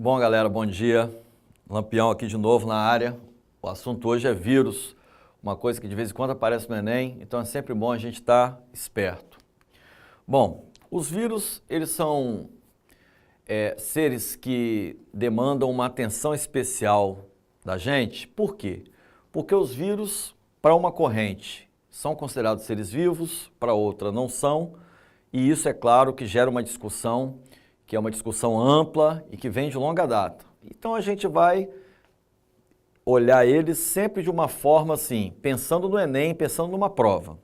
Bom, galera, bom dia. Lampião aqui de novo na área. O assunto hoje é vírus, uma coisa que de vez em quando aparece no Enem, então é sempre bom a gente estar esperto. Bom, os vírus, eles são seres que demandam uma atenção especial da gente. Por quê? Porque os vírus, para uma corrente, são considerados seres vivos, para outra não são, e isso é claro que gera uma discussão, que é uma discussão ampla e que vem de longa data. Então a gente vai olhar eles sempre de uma forma assim, pensando no Enem, pensando numa prova.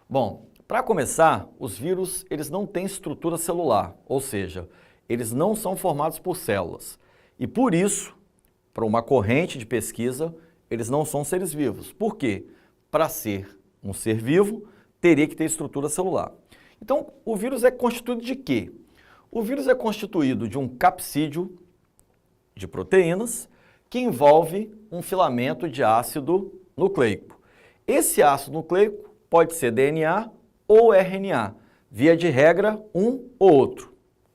Bom, para começar, os vírus eles não têm estrutura celular, ou seja, eles não são formados por células. E por isso, para uma corrente de pesquisa, eles não são seres vivos. Por quê? Para ser um ser vivo, teria que ter estrutura celular. Então, o vírus é constituído de quê? O vírus é constituído de um capsídeo de proteínas que envolve um filamento de ácido nucleico. Esse ácido nucleico pode ser DNA ou RNA, via de regra um ou outro.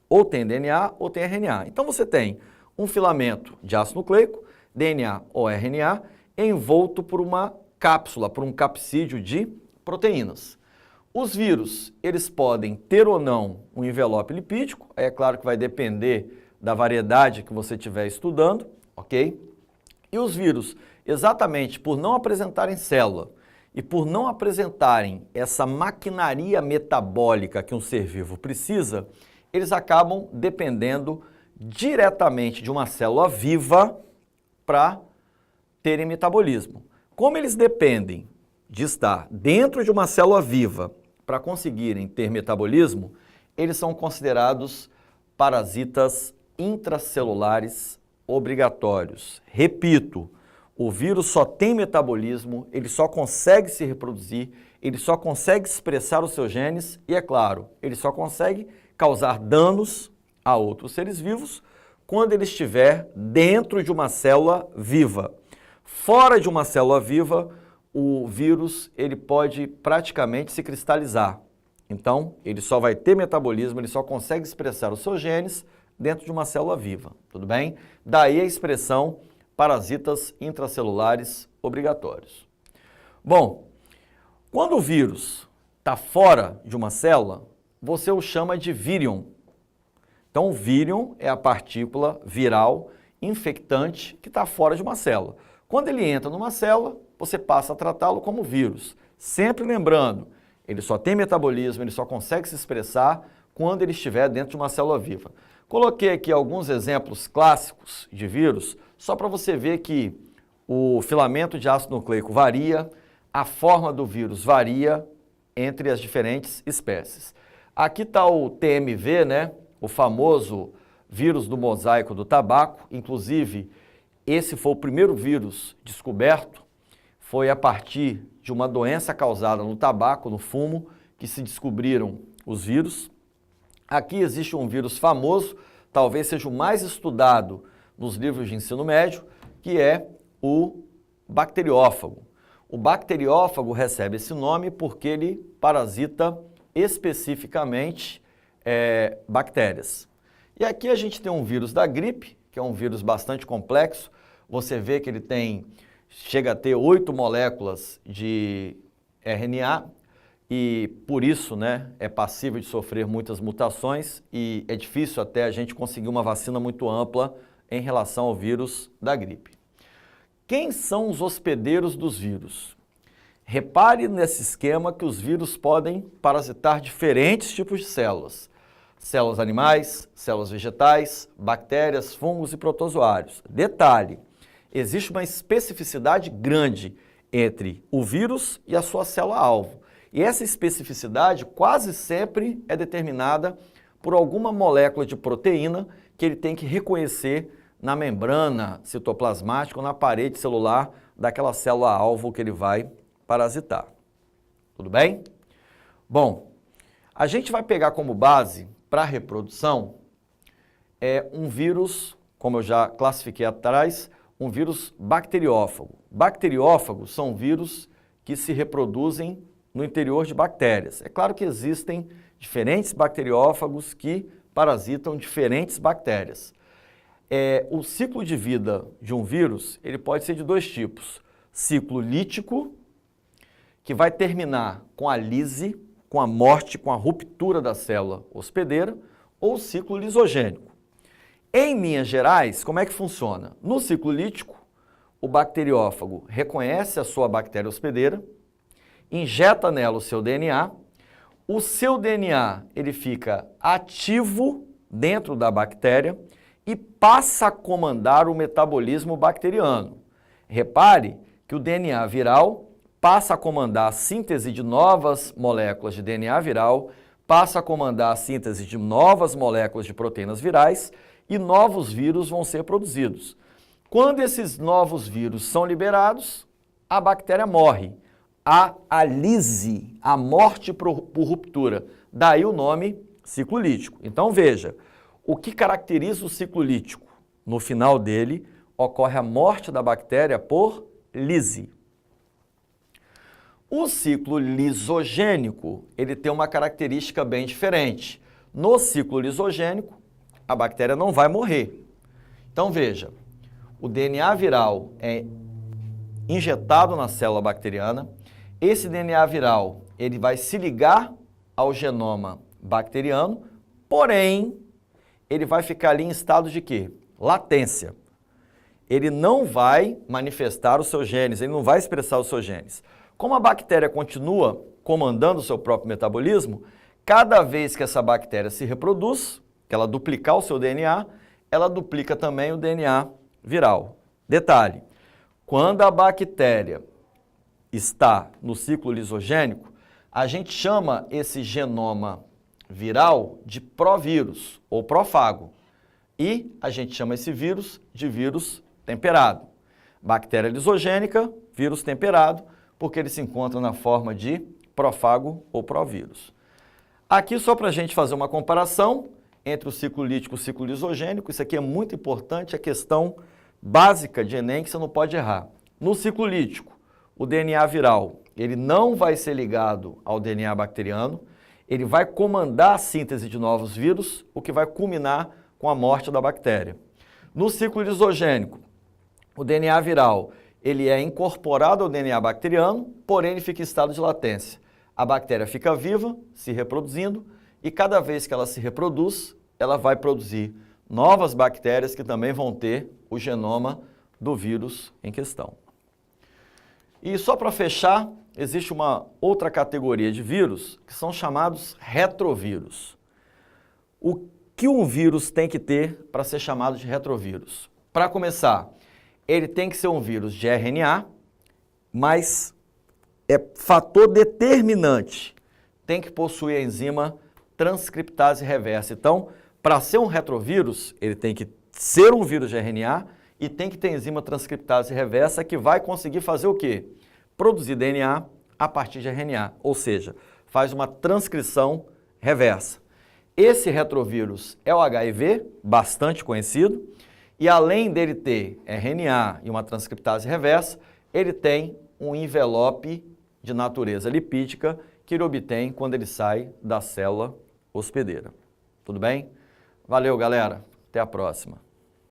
Ou tem DNA ou tem RNA. Então você tem um filamento de ácido nucleico, DNA ou RNA, envolto por uma cápsula, por um capsídeo de proteínas. Os vírus, eles podem ter ou não um envelope lipídico, é claro que vai depender da variedade que você estiver estudando, ok? E os vírus, exatamente por não apresentarem célula e por não apresentarem essa maquinaria metabólica que um ser vivo precisa, eles acabam dependendo diretamente de uma célula viva para terem metabolismo. Como eles dependem de estar dentro de uma célula viva para conseguirem ter metabolismo, eles são considerados parasitas intracelulares obrigatórios. Repito, o vírus só tem metabolismo, ele só consegue se reproduzir, ele só consegue expressar os seus genes e, é claro, ele só consegue causar danos a outros seres vivos quando ele estiver dentro de uma célula viva. Fora de uma célula viva, o vírus ele pode praticamente se cristalizar. Então, ele só vai ter metabolismo, ele só consegue expressar os seus genes dentro de uma célula viva, tudo bem? Daí a expressão parasitas intracelulares obrigatórios. Bom, quando o vírus está fora de uma célula, você o chama de vírion. Então, o vírion é a partícula viral infectante que está fora de uma célula. Quando ele entra numa célula, você passa a tratá-lo como vírus. Sempre lembrando, ele só tem metabolismo, ele só consegue se expressar quando ele estiver dentro de uma célula viva. Coloquei aqui alguns exemplos clássicos de vírus, só para você ver que o filamento de ácido nucleico varia, a forma do vírus varia entre as diferentes espécies. Aqui está o TMV, né? O famoso vírus do mosaico do tabaco, inclusive esse foi o primeiro vírus descoberto, foi a partir de uma doença causada no tabaco, no fumo, que se descobriram os vírus. Aqui existe um vírus famoso, talvez seja o mais estudado nos livros de ensino médio, que é o bacteriófago. O bacteriófago recebe esse nome porque ele parasita especificamente bactérias. E aqui a gente tem um vírus da gripe, que é um vírus bastante complexo. Você vê que ele chega a ter 8 moléculas de RNA e por isso, né, é passível de sofrer muitas mutações e é difícil até a gente conseguir uma vacina muito ampla em relação ao vírus da gripe. Quem são os hospedeiros dos vírus? Repare nesse esquema que os vírus podem parasitar diferentes tipos de células. Células animais, células vegetais, bactérias, fungos e protozoários. Detalhe, existe uma especificidade grande entre o vírus e a sua célula-alvo. E essa especificidade quase sempre é determinada por alguma molécula de proteína que ele tem que reconhecer na membrana citoplasmática ou na parede celular daquela célula-alvo que ele vai parasitar. Tudo bem? Bom, a gente vai pegar como base para a reprodução um vírus, como eu já classifiquei atrás, um vírus bacteriófago. Bacteriófagos são vírus que se reproduzem no interior de bactérias. É claro que existem diferentes bacteriófagos que parasitam diferentes bactérias. O ciclo de vida de um vírus, ele pode ser de dois tipos. Ciclo lítico, que vai terminar com a lise, com a morte, com a ruptura da célula hospedeira, ou ciclo lisogênico. Em linhas gerais, como é que funciona? No ciclo lítico, o bacteriófago reconhece a sua bactéria hospedeira, injeta nela o seu DNA ele fica ativo dentro da bactéria e passa a comandar o metabolismo bacteriano. Repare que o DNA viral passa a comandar a síntese de novas moléculas de DNA viral, passa a comandar a síntese de novas moléculas de proteínas virais e novos vírus vão ser produzidos. Quando esses novos vírus são liberados, a bactéria morre. A lise, a morte por ruptura. Daí o nome ciclo lítico. Então veja, o que caracteriza o ciclo lítico? No final dele, ocorre a morte da bactéria por lise. O ciclo lisogênico, ele tem uma característica bem diferente. No ciclo lisogênico, a bactéria não vai morrer. Então veja, o DNA viral é injetado na célula bacteriana. Esse DNA viral, ele vai se ligar ao genoma bacteriano, porém, ele vai ficar ali em estado de quê? Latência. Ele não vai manifestar os seus genes, ele não vai expressar os seus genes. Como a bactéria continua comandando o seu próprio metabolismo, cada vez que essa bactéria se reproduz, que ela duplicar o seu DNA, ela duplica também o DNA viral. Detalhe, quando a bactéria está no ciclo lisogênico, a gente chama esse genoma viral de provírus ou profago e a gente chama esse vírus de vírus temperado. Bactéria lisogênica, vírus temperado, porque ele se encontra na forma de profago ou provírus. Aqui só para a gente fazer uma comparação entre o ciclo lítico e o ciclo lisogênico, isso aqui é muito importante, a questão básica de Enem que você não pode errar. No ciclo lítico, o DNA viral, ele não vai ser ligado ao DNA bacteriano, ele vai comandar a síntese de novos vírus, o que vai culminar com a morte da bactéria. No ciclo lisogênico, o DNA viral, ele é incorporado ao DNA bacteriano, porém ele fica em estado de latência. A bactéria fica viva, se reproduzindo, e cada vez que ela se reproduz, ela vai produzir novas bactérias que também vão ter o genoma do vírus em questão. E só para fechar, existe uma outra categoria de vírus que são chamados retrovírus. O que um vírus tem que ter para ser chamado de retrovírus? Para começar, ele tem que ser um vírus de RNA, mas é fator determinante. Tem que possuir a enzima transcriptase reversa. Então, para ser um retrovírus, ele tem que ser um vírus de RNA e tem que ter enzima transcriptase reversa que vai conseguir fazer o quê? Produzir DNA a partir de RNA, ou seja, faz uma transcrição reversa. Esse retrovírus é o HIV, bastante conhecido, e além dele ter RNA e uma transcriptase reversa, ele tem um envelope de natureza lipídica que ele obtém quando ele sai da célula hospedeira. Tudo bem? Valeu, galera. Até a próxima.